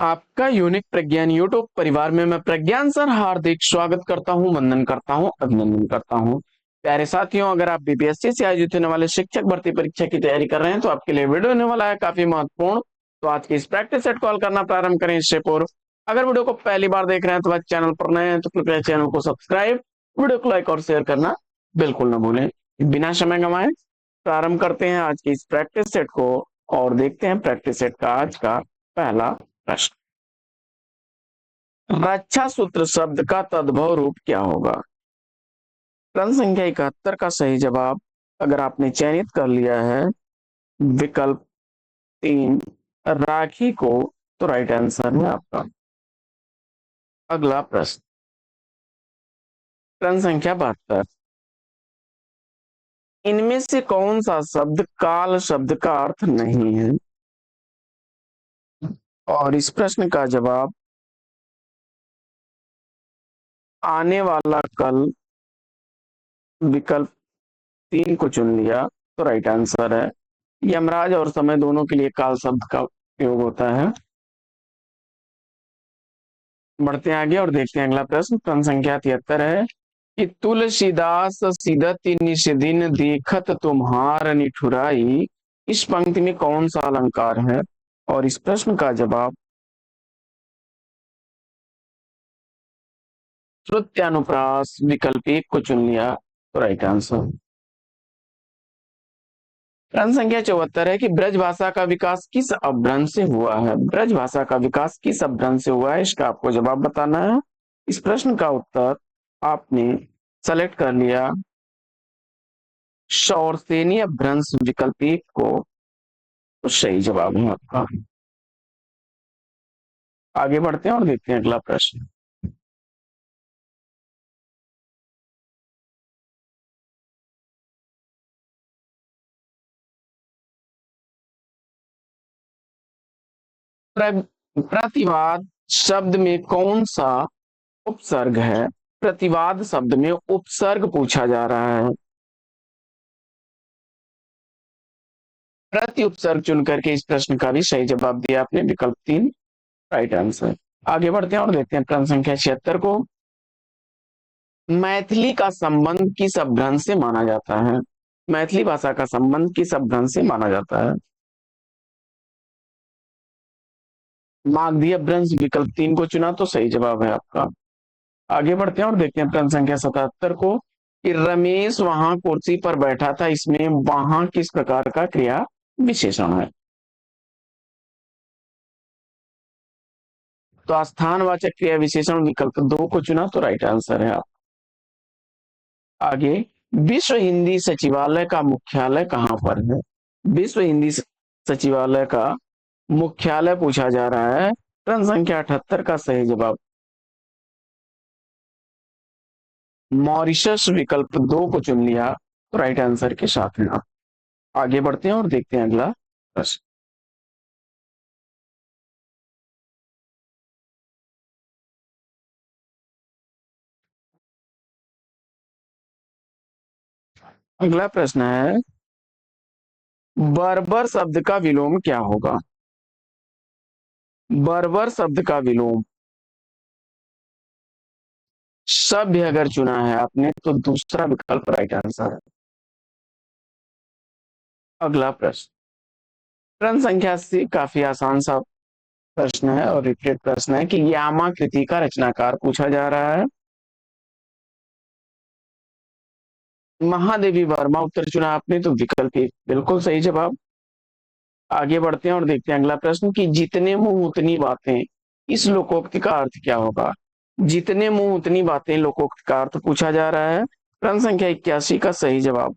आपका यूनिक प्रज्ञान यूट्यूब परिवार में मैं प्रज्ञान सर हार्दिक स्वागत करता हूं, वंदन करता हूं, अभिनंदन करता हूं। प्यारे साथियों, अगर आप बीपीएससी से आयोजित होने वाले शिक्षक भर्ती परीक्षा की तैयारी कर रहे हैं तो आपके लिए वीडियो होने वाला है काफी महत्वपूर्ण। तो आज की इस प्रैक्टिस सेट कॉल करना प्रारंभ करें इससे पूर्व अगर वीडियो को पहली बार देख रहे हैं तो आज चैनल पर नए हैं तो कृपया चैनल को सब्सक्राइब, वीडियो को लाइक और शेयर करना बिल्कुल न भूलें। बिना समय गंवाए प्रारंभ करते हैं आज की इस प्रैक्टिस सेट को और देखते हैं प्रैक्टिस सेट का आज का पहला प्रश्न। रक्षा सूत्र शब्द का तद्भव रूप क्या होगा? प्रश्न संख्या 71 का सही जवाब अगर आपने चयनित कर लिया है विकल्प 3 राखी को, तो राइट आंसर है आपका। अगला प्रश्न, प्रश्न संख्या 72, इनमें से कौन सा शब्द काल शब्द का अर्थ नहीं है? और इस प्रश्न का जवाब आने वाला कल, विकल्प 3 को चुन लिया तो राइट आंसर है। यमराज और समय दोनों के लिए काल शब्द का उपयोग होता है। बढ़ते हैं आगे और देखते हैं अगला प्रश्न। प्रश्न संख्या 73 है कि तुलसीदास सिदत निस दिन देखत तुम्हार निठुराई, इस पंक्ति में कौन सा अलंकार है? और इस प्रश्न का जवाब श्रुत्यानुप्रास, विकल्प 1 को चुन लिया तो राइट आंसर। प्रश्न संख्या 74 है कि ब्रज भाषा का विकास किस अपभ्रंश से हुआ है? ब्रज भाषा का विकास किस अपभ्रंश से हुआ है, इसका आपको जवाब बताना है। इस प्रश्न का उत्तर आपने सेलेक्ट कर लिया शौरसेनी अपभ्रंश, विकल्प 1 को, तो सही जवाब है आपका। आगे बढ़ते हैं और देखते हैं अगला प्रश्न। प्रतिवाद शब्द में कौन सा उपसर्ग है? प्रतिवाद शब्द में उपसर्ग पूछा जा रहा है। प्रति उपसर्ग चुन करके इस प्रश्न का भी सही जवाब दिया आपने, विकल्प 3 राइट आंसर। आगे बढ़ते हैं और देखते हैं प्रश्न संख्या 76 को। मैथिली का संबंध किस अपभ्रंश से माना जाता है? मैथिली भाषा का संबंध किस अपभ्रंश से माना जाता है? मागधी अपभ्रंश, विकल्प 3 को चुना तो सही जवाब है आपका। आगे बढ़ते हैं और देखते हैं प्रश्न संख्या 77 को कि रमेश वहां कुर्सी पर बैठा था, इसमें वहां किस प्रकार का क्रिया विशेषण है? तो स्थानवाचक क्रिया विशेषण, विकल्प 2 को चुना तो राइट आंसर है आप। आगे, विश्व हिंदी सचिवालय का मुख्यालय कहां पर है? विश्व हिंदी सचिवालय का मुख्यालय पूछा जा रहा है। प्रश्न संख्या 78 का सही जवाब मॉरिशस, विकल्प 2 को चुन लिया तो राइट आंसर के साथ में आप आगे बढ़ते हैं और देखते हैं अगला प्रश्न। अगला प्रश्न है बर्बर शब्द का विलोम क्या होगा? बर्बर शब्द का विलोम सभ्य अगर चुना है आपने तो दूसरा विकल्प राइट आंसर है। अगला प्रश्न, प्रश्न संख्या 80 काफी आसान सा प्रश्न है और रिपीटेड प्रश्न है कि यामाकृति का रचनाकार पूछा जा रहा है। महादेवी वर्मा उत्तर चुना आपने तो विकल्प 1 बिल्कुल सही जवाब। आगे बढ़ते हैं और देखते हैं अगला प्रश्न कि जितने मुंह उतनी बातें, इस लोकोक्ति का अर्थ क्या होगा? जितने मुंह उतनी बातें लोकोक्ति का अर्थ पूछा जा रहा है। प्रश्न संख्या 81 का सही जवाब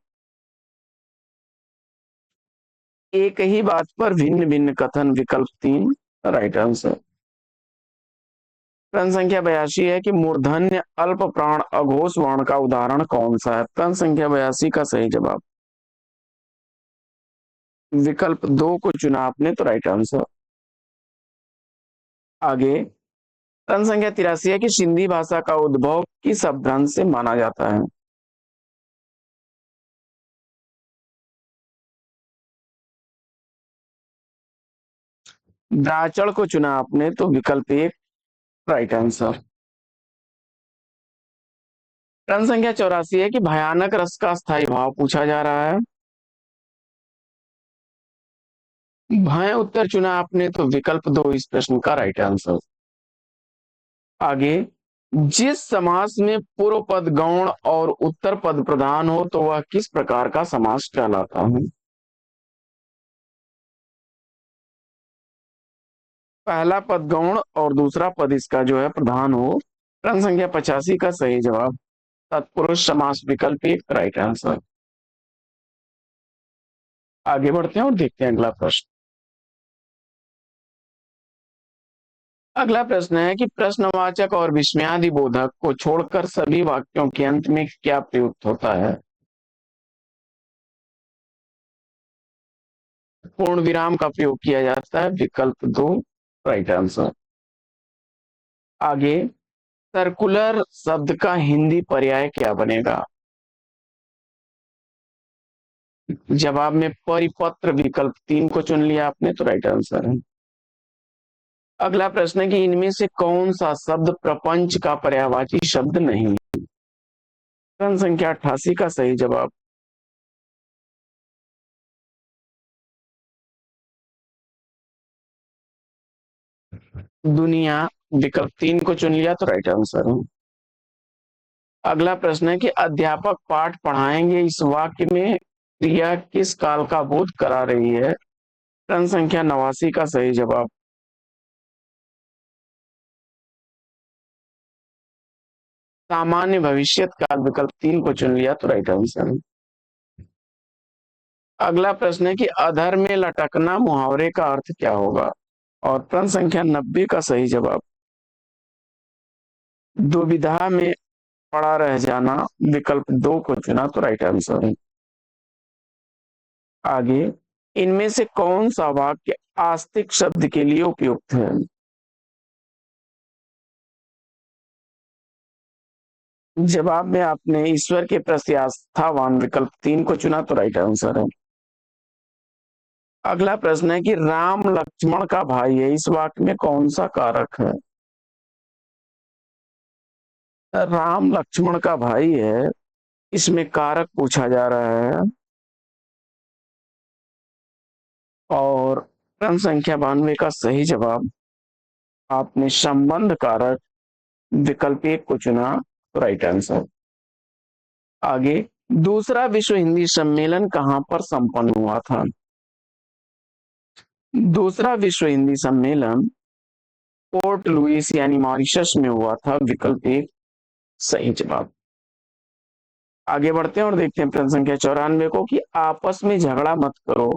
एक ही बात पर भिन्न भिन्न कथन, विकल्प 3 राइट आंसर। प्रश्न संख्या 82 है कि मूर्धन्य अल्प प्राण अघोष वर्ण का उदाहरण कौन सा है? प्रश्न संख्या 82 का सही जवाब विकल्प 2 को चुना आपने तो राइट आंसर। आगे, प्रश्न संख्या 83 है कि सिंधी भाषा का उद्भव किस अपभ्रंश से माना जाता है? ब्राचड़ को चुना आपने तो विकल्प एक राइट आंसर। प्रश्न संख्या 84 है कि भयानक रस का स्थायी भाव पूछा जा रहा है। भय उत्तर चुना आपने तो विकल्प दो इस प्रश्न का राइट आंसर। आगे, जिस समास में पूर्व पद गौण और उत्तर पद प्रधान हो तो वह किस प्रकार का समास कहलाता है। पहला पद गौण और दूसरा पद इसका जो है प्रधान हो। प्रश्न संख्या 85 का सही जवाब तत्पुरुष समास विकल्प एक राइट आंसर। आगे बढ़ते हैं और देखते हैं अगला प्रश्न। अगला प्रश्न है कि प्रश्नवाचक और विस्मयादि बोधक को छोड़कर सभी वाक्यों के अंत में क्या प्रयुक्त होता है। पूर्ण विराम का प्रयोग किया जाता है विकल्प दो राइट आंसर। आगे, सर्कुलर शब्द का हिंदी पर्याय क्या बनेगा। जवाब में परिपत्र विकल्प तीन को चुन लिया आपने तो राइट आंसर है। अगला प्रश्न है कि इनमें से कौन सा शब्द प्रपंच का पर्यायवाची शब्द नहीं। प्रश्न संख्या 88 का सही जवाब दुनिया विकल्प तीन को चुन लिया तो राइट आंसर है। अगला प्रश्न है कि अध्यापक पाठ पढ़ाएंगे इस वाक्य में क्रिया किस काल का बोध करा रही है। प्रश्न संख्या 89 का सही जवाब सामान्य भविष्यत काल विकल्प तीन को चुन लिया तो राइट आंसर है। अगला प्रश्न है कि अधर में लटकना मुहावरे का अर्थ क्या होगा। और प्रश्न संख्या 90 का सही जवाब दुविधा में पड़ा रह जाना विकल्प दो को चुना तो राइट आंसर है। आगे, इनमें से कौन सा वाक्य आस्तिक शब्द के लिए उपयुक्त है। जवाब में आपने ईश्वर के प्रति आस्थावान विकल्प तीन को चुना तो राइट आंसर है। अगला प्रश्न है कि राम लक्ष्मण का भाई है इस वाक्य में कौन सा कारक है। राम लक्ष्मण का भाई है इसमें कारक पूछा जा रहा है। और प्रश्न संख्या 92 का सही जवाब आपने संबंध कारक विकल्प एक को चुना तो राइट आंसर। आगे, दूसरा विश्व हिंदी सम्मेलन कहां पर संपन्न हुआ था। दूसरा विश्व हिंदी सम्मेलन पोर्ट लुइस यानी मॉरिशस में हुआ था विकल्प एक सही जवाब। आगे बढ़ते हैं और देखते हैं प्रश्न संख्या 94 को कि आपस में झगड़ा मत करो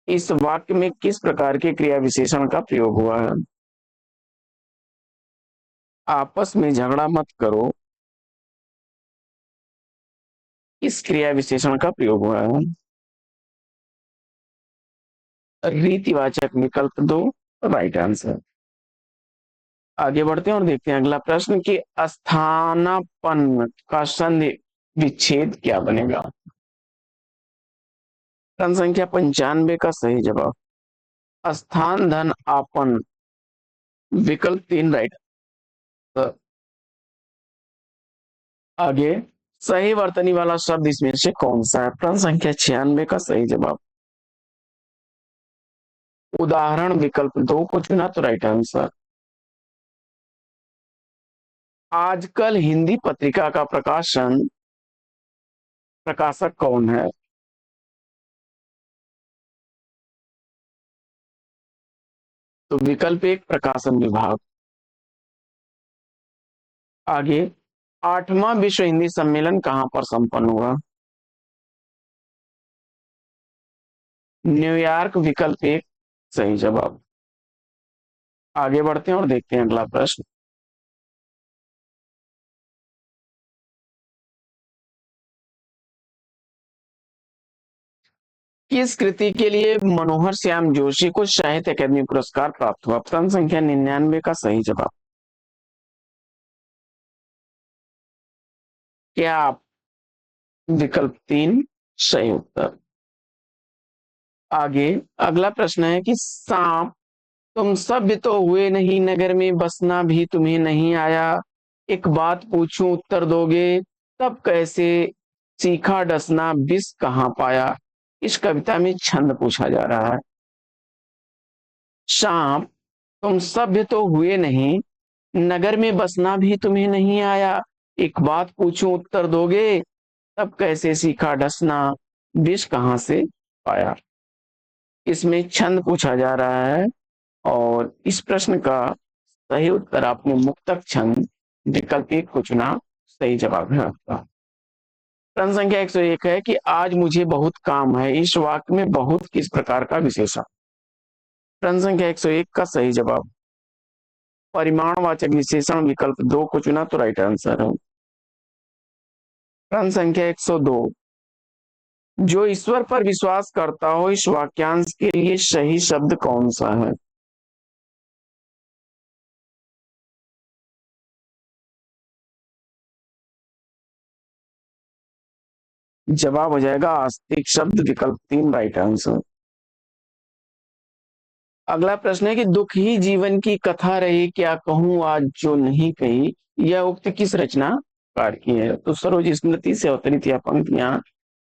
इस वाक्य में किस प्रकार के क्रिया विशेषण का प्रयोग हुआ है। आपस में झगड़ा मत करो इस क्रिया विशेषण का प्रयोग हुआ है रीतिवाचक विकल्प दो राइट आंसर। आगे बढ़ते हैं और देखते हैं अगला प्रश्न कि स्थानापन्न का संधि विच्छेद क्या बनेगा। प्रश्न संख्या 95 का सही जवाब स्थान धन आपन विकल्प तीन राइट। आगे, सही वर्तनी वाला शब्द इसमें से कौन सा है। प्रश्न संख्या 96 का सही जवाब उदाहरण विकल्प दो को चुना तो राइट आंसर। आजकल हिंदी पत्रिका का प्रकाशक कौन है। तो विकल्प एक प्रकाशन विभाग। आगे, आठवां विश्व हिंदी सम्मेलन कहां पर संपन्न हुआ। न्यूयॉर्क विकल्प एक सही जवाब। आगे बढ़ते हैं और देखते हैं अगला प्रश्न। किस कृति के लिए मनोहर श्याम जोशी को साहित्य अकादमी पुरस्कार प्राप्त हुआ। प्रश्न संख्या 99 का सही जवाब क्या आप विकल्प तीन सही उत्तर। आगे, अगला प्रश्न है कि सांप तुम सभ्य तो हुए नहीं, नगर में बसना भी तुम्हें नहीं आया। एक बात पूछूं उत्तर दोगे, तब कैसे सीखा डसना, बिस कहाँ पाया। इस कविता में छंद पूछा जा रहा है। शाम, तुम सभ्य तो हुए नहीं, नगर में बसना भी तुम्हें नहीं आया। एक बात पूछूं उत्तर दोगे, तब कैसे सीखा डसना, विष कहाँ से पाया। इसमें छंद पूछा जा रहा है और इस प्रश्न का सही उत्तर आपने मुक्तक छंद विकल्प एक को चुना, सही जवाब है आपका। प्रश्न संख्या 101 है कि आज मुझे बहुत काम है, इस वाक्य में बहुत किस प्रकार का विशेषण। प्रश्न संख्या 101 का सही जवाब परिमाणवाचक विशेषण विकल्प 2 को चुना तो राइट आंसर है। प्रश्न संख्या 102, जो ईश्वर पर विश्वास करता हो, इस वाक्यांश के लिए सही शब्द कौन सा है। जवाब हो जाएगा आस्तिक शब्द विकल्प 3 राइट आंसर। अगला प्रश्न है कि दुख ही जीवन की कथा रही, क्या कहूं आज जो नहीं कही। यह उक्त किस रचनाकार की है। तो सरोज स्मृति से अवतरित यह पंक्तियां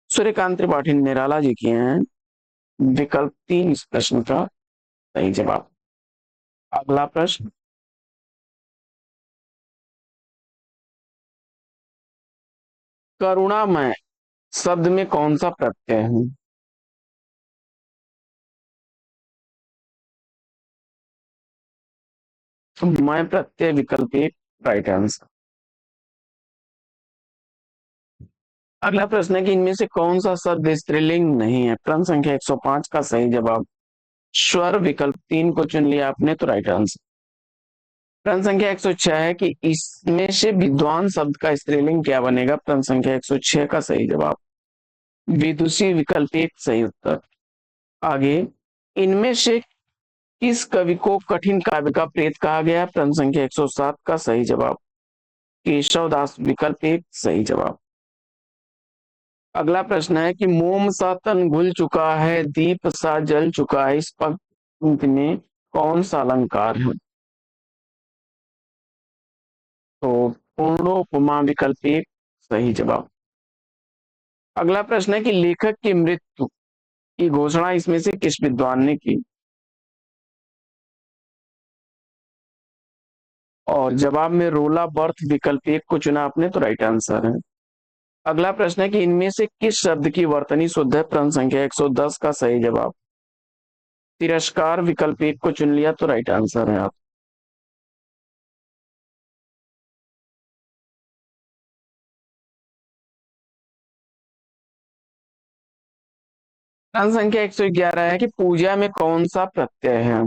सूर्यकांत त्रिपाठी निराला जी की हैं। विकल्प 3 इस प्रश्न का सही जवाब। अगला प्रश्न, करुणामय शब्द में कौन सा प्रत्यय है। तो मैं प्रत्यय विकल्प एक राइट आंसर। अगला प्रश्न है कि इनमें से कौन सा शब्द स्त्रीलिंग नहीं है। प्रश्न संख्या 105 का सही जवाब स्वर विकल्प 3 को चुन लिया आपने तो राइट आंसर। प्रश्न संख्या 106 है कि इसमें से विद्वान शब्द का स्त्रीलिंग क्या बनेगा। प्रश्न संख्या 106 का सही जवाब विदुषी विकल्प एक सही उत्तर। आगे, इनमें से किस कवि को कठिन काव्य का प्रेत कहा गया। प्रश्न संख्या 107 का सही जवाब केशव दास विकल्प एक सही जवाब। अगला प्रश्न है कि मोम सा तन घुल चुका है, दीप सा जल चुका है, इस पंक्ति में कौन सा अलंकार है। तो पूर्णोपमा विकल्प एक सही जवाब। अगला प्रश्न है कि लेखक की मृत्यु की घोषणा इसमें से किस विद्वान ने की। और जवाब में रोला बर्थ विकल्प एक को चुना आपने तो राइट आंसर है। अगला प्रश्न है कि इनमें से किस शब्द की वर्तनी शुद्ध है। प्रश्न संख्या 110 का सही जवाब तिरस्कार विकल्प एक को चुन लिया तो राइट आंसर है आप। प्रश्न संख्या 111 है कि पूजा में कौन सा प्रत्यय है।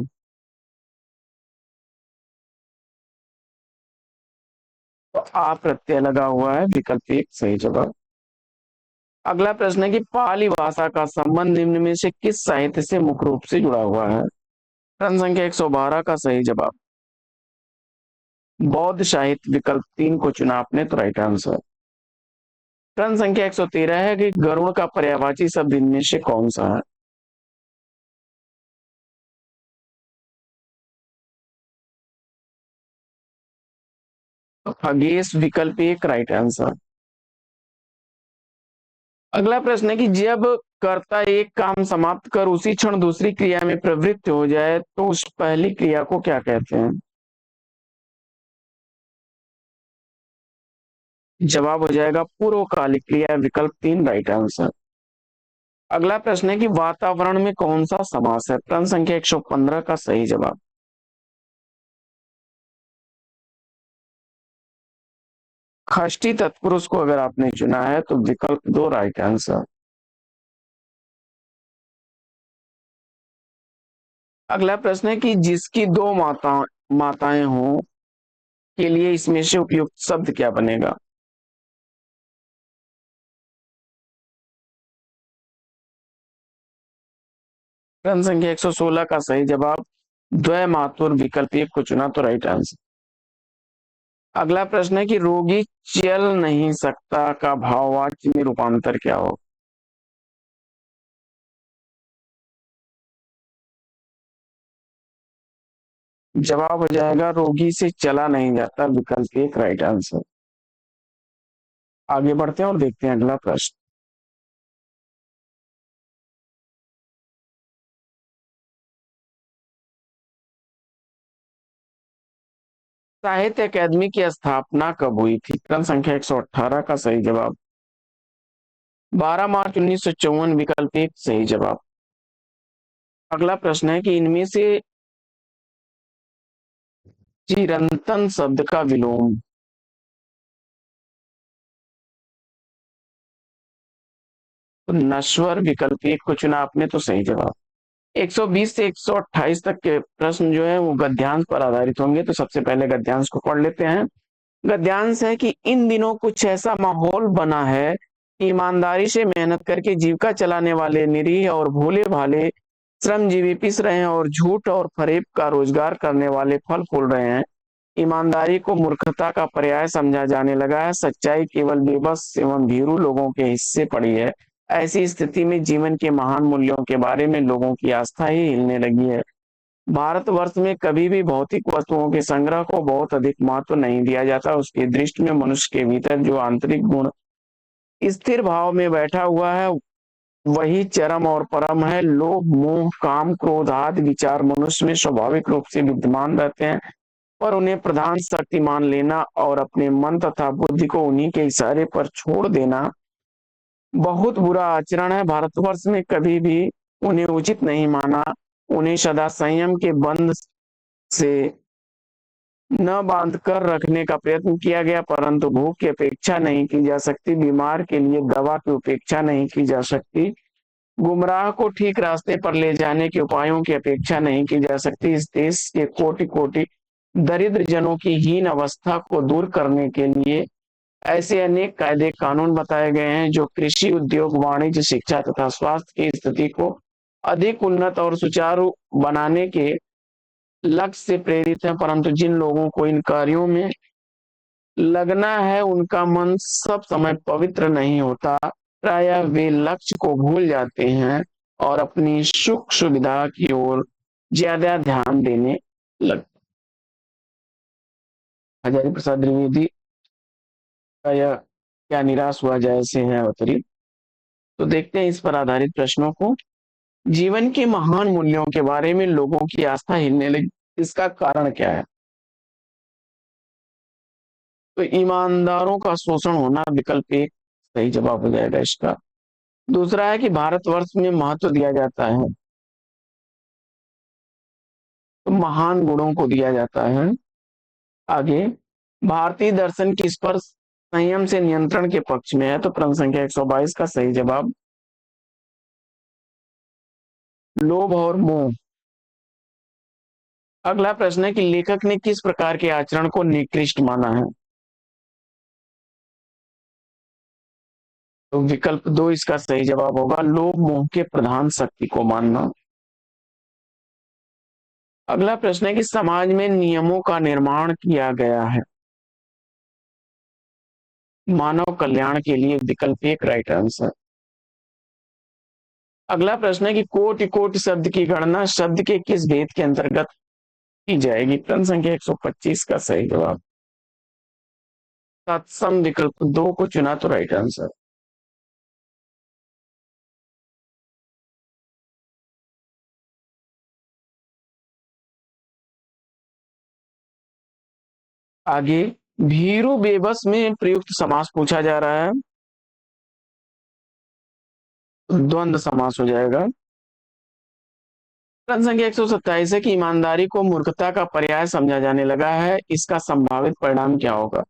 तो आ प्रत्यय लगा हुआ है विकल्प एक सही जवाब। अगला प्रश्न है कि पाली भाषा का संबंध निम्न में से किस साहित्य से मुख्य रूप से जुड़ा हुआ है। प्रश्न संख्या 112 का सही जवाब बौद्ध साहित्य विकल्प 3 को चुना आपने तो राइट आंसर। प्रश्न संख्या 113 है कि गरुड़ का पर्यायवाची शब्द इनमें से कौन सा है। तो खगेश विकल्प एक राइट आंसर। अगला प्रश्न है कि जब कर्ता एक काम समाप्त कर उसी क्षण दूसरी क्रिया में प्रवृत्त हो जाए तो उस पहली क्रिया को क्या कहते हैं। जवाब हो जाएगा पूर्वकालिक क्रिया विकल्प 3 राइट आंसर। अगला प्रश्न है कि वातावरण में कौन सा समास है। प्रश्न संख्या 115 का सही जवाब षष्ठी तत्पुरुष को अगर आपने चुना है तो विकल्प 2 राइट आंसर। अगला प्रश्न है कि जिसकी दो माताएं हों के लिए इसमें से उपयुक्त शब्द क्या बनेगा। प्रश्न संख्या 116 का सही जवाब द्वैमातुर विकल्प एक को चुना तो राइट आंसर। अगला प्रश्न है कि रोगी चल नहीं सकता का भाववाच्य में रूपांतर क्या हो। जवाब हो जाएगा रोगी से चला नहीं जाता, विकल्प एक राइट आंसर। आगे बढ़ते हैं और देखते हैं अगला प्रश्न। साहित्य अकादमी की स्थापना कब हुई थी? क्रम संख्या 118 का सही जवाब 12 मार्च 1954, विकल्प एक सही जवाब। अगला प्रश्न है कि इनमें से चिरंतन शब्द का विलोम। तो नश्वर, विकल्प एक को चुना आपने, तो सही जवाब। 120 से 128 तक के प्रश्न जो है वो गद्यांश पर आधारित होंगे, तो सबसे पहले गद्यांश को पढ़ लेते हैं। गद्यांश है कि इन दिनों कुछ ऐसा माहौल बना है कि ईमानदारी से मेहनत करके जीविका चलाने वाले निरीह और भोले भाले श्रमजीवी पिस रहे हैं और झूठ और फरेब का रोजगार करने वाले फल फूल रहे हैं। ईमानदारी को मूर्खता का पर्याय समझा जाने लगा है, सच्चाई केवल बेबस एवं भीरू लोगों के हिस्से पड़ी है। ऐसी स्थिति में जीवन के महान मूल्यों के बारे में लोगों की आस्था ही हिलने लगी है। भारतवर्ष में कभी भी भौतिक वस्तुओं के संग्रह को बहुत अधिक महत्व नहीं दिया जाता। उसकी दृष्टि में मनुष्य के भीतर जो आंतरिक गुण स्थिर भाव में बैठा हुआ है वही चरम और परम है। लोभ मोह काम क्रोध आदि विचार मनुष्य में स्वाभाविक रूप से विद्यमान रहते हैं, पर उन्हें प्रधान शक्ति मान लेना और अपने मन तथा बुद्धि को उन्हीं के इशारे पर छोड़ देना बहुत बुरा आचरण है। भारतवर्ष में कभी भी उन्हें उचित नहीं माना। उन्हें सदा संयम के बंध से न बांध कर रखने का प्रयत्न किया गया, परंतु भूख की अपेक्षा नहीं की जा सकती, बीमार के लिए दवा की उपेक्षा नहीं की जा सकती, गुमराह को ठीक रास्ते पर ले जाने के उपायों की अपेक्षा नहीं की जा सकती। इस देश के कोटि कोटि दरिद्र जनों की हीन अवस्था को दूर करने के लिए ऐसे अनेक कायदे कानून बताए गए हैं जो कृषि उद्योग वाणिज्य शिक्षा तथा स्वास्थ्य की स्थिति को अधिक उन्नत और सुचारू बनाने के लक्ष्य से प्रेरित है, परंतु जिन लोगों को इन कार्यों में लगना है उनका मन सब समय पवित्र नहीं होता। प्रायः वे लक्ष्य को भूल जाते हैं और अपनी सुख सुविधा की ओर ज्यादा ध्यान देने लगते। हजारी प्रसाद द्विवेदी का यह क्या निराश हुआ जैसे है अवतरित। तो देखते हैं इस पर आधारित प्रश्नों को। जीवन के महान मूल्यों के बारे में लोगों की आस्था हिलने लगी, इसका कारण क्या है? तो ईमानदारों का शोषण होना, विकल्प एक सही जवाब हो जाएगा इसका। दूसरा है कि भारतवर्ष में महत्व दिया जाता है, तो महान गुणों को दिया जाता है। आगे, भारतीय दर्शन किस पर संयम से नियंत्रण के पक्ष में है? तो क्रम संख्या 122 का सही जवाब लोभ और मोह। अगला प्रश्न है कि लेखक ने किस प्रकार के आचरण को निकृष्ट माना है? तो विकल्प दो इसका सही जवाब होगा, लोभ मोह के प्रधान शक्ति को मानना। अगला प्रश्न है कि समाज में नियमों का निर्माण किया गया है मानव कल्याण के लिए, विकल्प एक राइट आंसर। अगला प्रश्न है कि कोटि कोटि शब्द की गणना शब्द के किस भेद के अंतर्गत की जाएगी? प्रश्न संख्या 125 का सही जवाब तत्सम, विकल्प दो को चुना, तो राइट आंसर। आगे, भीरू बेबस में प्रयुक्त समास पूछा जा रहा है, द्वंद्व समास हो जाएगा। प्रश्न संख्या 127 है कि ईमानदारी को मूर्खता का पर्याय समझा जाने लगा है, इसका संभावित परिणाम क्या होगा?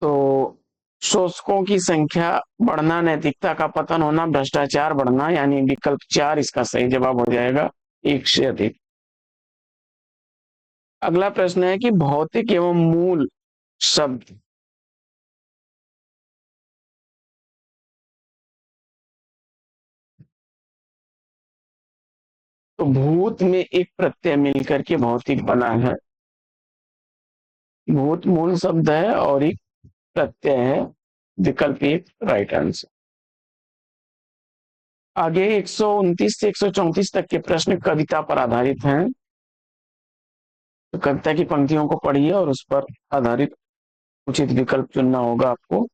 तो शोषकों की संख्या बढ़ना, नैतिकता का पतन होना, भ्रष्टाचार बढ़ना, यानी विकल्प चार इसका सही जवाब हो जाएगा, एक से अधिक। अगला प्रश्न है कि भौतिक एवं मूल शब्द। तो भूत में एक प्रत्यय मिलकर के भौतिक बना है, भूत मूल शब्द है और एक प्रत्यय है। विकल्प एक राइट आंसर। आगे 129 से 134 तक के प्रश्न कविता पर आधारित हैं। तो कविता की पंक्तियों को पढ़िए और उस पर आधारित उचित विकल्प चुनना होगा आपको।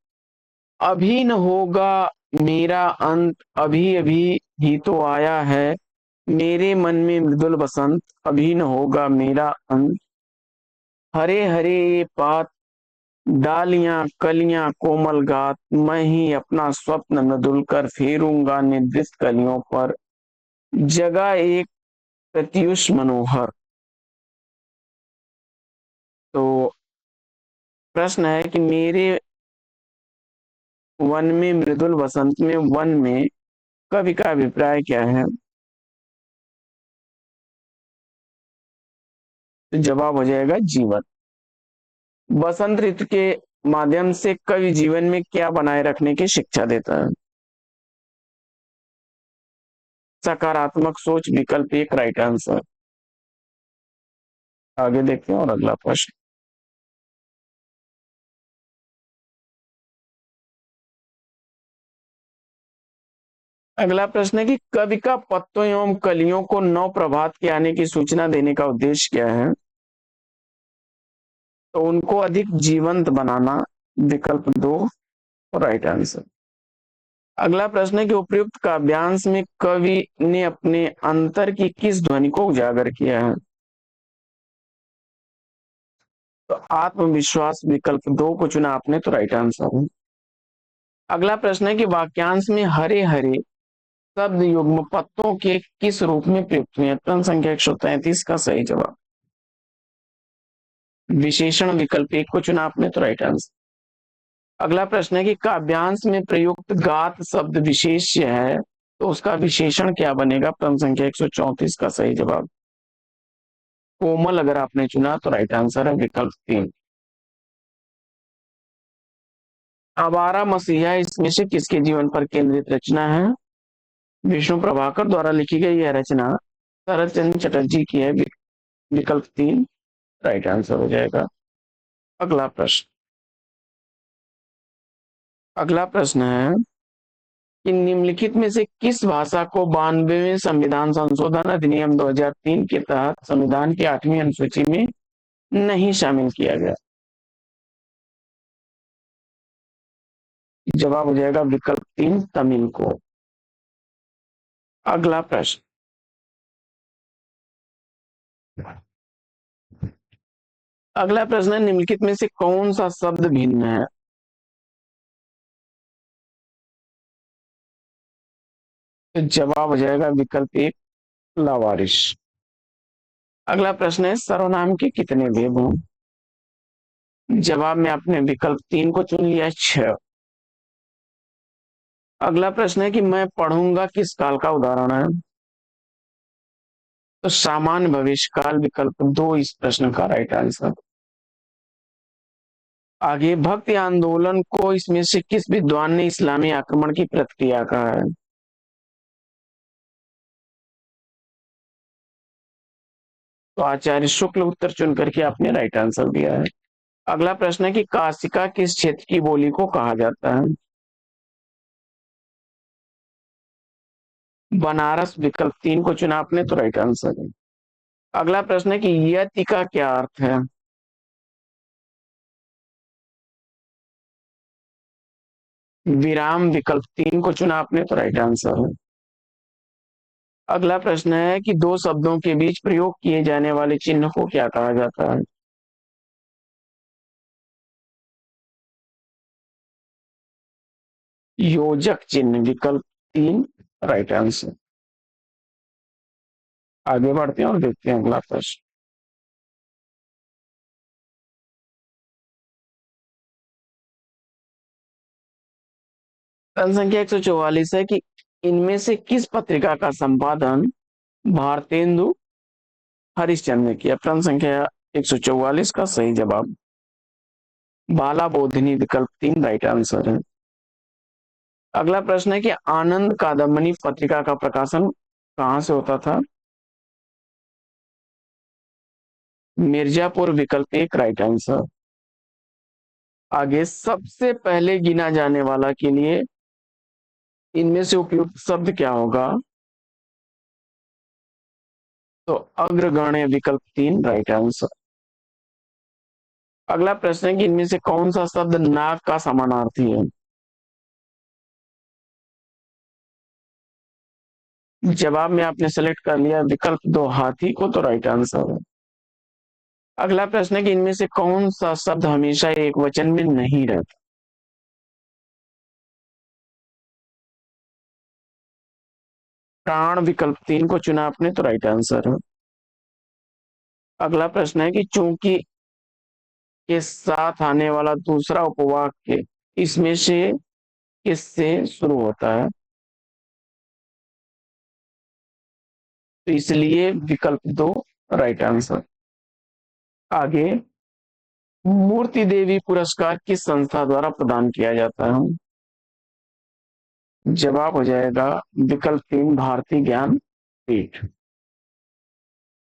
अभी न होगा मेरा अंत, अभी अभी ही तो आया है, मेरे मन में मृदुल बसंत, अभी न होगा मेरा अंत। हरे हरे ये पात, डालियां कलियां कोमल गात, मैं ही अपना स्वप्न मृदुल कर फेरूंगा निर्दिष्ट कलियों पर, जगह एक प्रत्युष मनोहर। तो प्रश्न है कि मेरे वन में मृदुल बसंत में वन में कवि का अभिप्राय क्या है? तो जवाब हो जाएगा जीवन। बसंत ऋतु के माध्यम से कवि जीवन में क्या बनाए रखने की शिक्षा देता है? सकारात्मक सोच, विकल्प एक राइट आंसर। आगे देखते हैं और अगला प्रश्न। अगला प्रश्न है कि कवि का पत्तों एवं कलियों को नव प्रभात के आने की सूचना देने का उद्देश्य क्या है? तो उनको अधिक जीवंत बनाना, विकल्प दो राइट आंसर। अगला प्रश्न है कि उपयुक्त काव्यांश में कवि ने अपने अंतर की किस ध्वनि को उजागर किया है? तो आत्मविश्वास, विकल्प दो को चुना आपने तो राइट आंसर है। अगला प्रश्न है कि वाक्यांश में हरे हरे शब्द युग्म पत्तों के किस रूप में प्रयुक्त हुए हैं? प्रश्न संख्या 133 का सही जवाब विशेषण, विकल्प एक को चुना आपने तो राइट आंसर। अगला प्रश्न है कि काव्यांश में प्रयुक्त गात शब्द विशेष्य है, तो उसका विशेषण क्या बनेगा? प्रश्न संख्या 134 का सही जवाब कोमल अगर आपने चुना तो राइट आंसर है विकल्प तीन। आवारा मसीहा इसमें से किसके जीवन पर केंद्रित रचना है? विष्णु प्रभाकर द्वारा लिखी गई यह रचना शरद चंद्र चटर्जी की है, विकल्प तीन राइट आंसर हो जाएगा। अगला प्रश्न। अगला प्रश्न है कि निम्नलिखित में से किस भाषा को 92वें संविधान संशोधन अधिनियम 2003 के तहत संविधान की 8वीं अनुसूची में नहीं शामिल किया गया? जवाब हो जाएगा विकल्प तीन तमिल को। अगला प्रश्न। अगला प्रश्न है निम्नलिखित में से कौन सा शब्द भिन्न है? तो जवाब हो जाएगा विकल्प एक लावारिश। अगला प्रश्न है सर्वनाम के कितने भेद हैं? जवाब में आपने विकल्प तीन को चुन लिया, 6। अगला प्रश्न है कि मैं पढ़ूंगा किस काल का उदाहरण है? तो सामान्य भविष्य काल, विकल्प दो इस प्रश्न का राइट आंसर। आगे भक्ति आंदोलन को इसमें से किस विद्वान ने इस्लामी आक्रमण की प्रतिक्रिया कहा है? तो आचार्य शुक्ल उत्तर चुन करके आपने राइट आंसर दिया है। अगला प्रश्न है कि काशिका किस क्षेत्र की बोली को कहा जाता है? बनारस, विकल्प तीन को चुना आपने तो राइट आंसर है। अगला प्रश्न है कि यति का क्या अर्थ है? विराम, विकल्प तीन को चुना आपने तो राइट आंसर है। अगला प्रश्न है कि दो शब्दों के बीच प्रयोग किए जाने वाले चिन्ह को क्या कहा जाता है? योजक चिन्ह, विकल्प तीन राइट आंसर। आगे बढ़ते हैं और देखते हैं अगला प्रश्न। प्रश्न संख्या 144 है कि इनमें से किस पत्रिका का संपादन भारतेंदु हरिश्चंद्र ने किया? प्रश्न संख्या 144 का सही जवाब बाला बोधिनी, विकल्प तीन राइट आंसर है। अगला प्रश्न है कि आनंद कादम्बनी पत्रिका का प्रकाशन कहां से होता था? मिर्जापुर, विकल्प एक राइट आंसर। आगे सबसे पहले गिना जाने वाला के लिए इनमें से उपयुक्त शब्द क्या होगा? तो अग्रगण्य विकल्प 3 राइट आंसर। अगला प्रश्न है कि इनमें से कौन सा शब्द नाग का समानार्थी है? जवाब में आपने सेलेक्ट कर लिया विकल्प 2 हाथी को, तो राइट आंसर है। अगला प्रश्न है कि इनमें से कौन सा शब्द हमेशा एक वचन में नहीं रहता? प्राण विकल्प 3 को चुना आपने, तो राइट आंसर है। अगला प्रश्न है कि चूंकि के साथ आने वाला दूसरा उपवाक्य इसमें से किससे शुरू होता है? तो इसलिए विकल्प 2 राइट आंसर। आगे, मूर्ति देवी पुरस्कार किस संस्था द्वारा प्रदान किया जाता है? जवाब हो जाएगा विकल्प 3 भारतीय ज्ञान पीठ।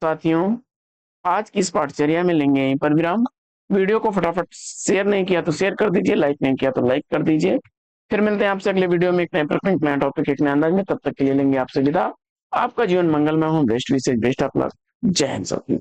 साथियों, आज की इस पाठचर्या में लेंगे यहीं पर विराम। वीडियो को फटाफट शेयर नहीं किया तो शेयर कर दीजिए, लाइक नहीं किया तो लाइक कर दीजिए। फिर मिलते हैं आपसे अगले वीडियो में एक नए प्रश्न, एक नया टॉपिक, एक नए अंदाज में। तब तक के लिए लेंगे आपसे विदा। आपका जीवन मंगलमय हो। Best wishes, best of luck. जय हिंद साथियों।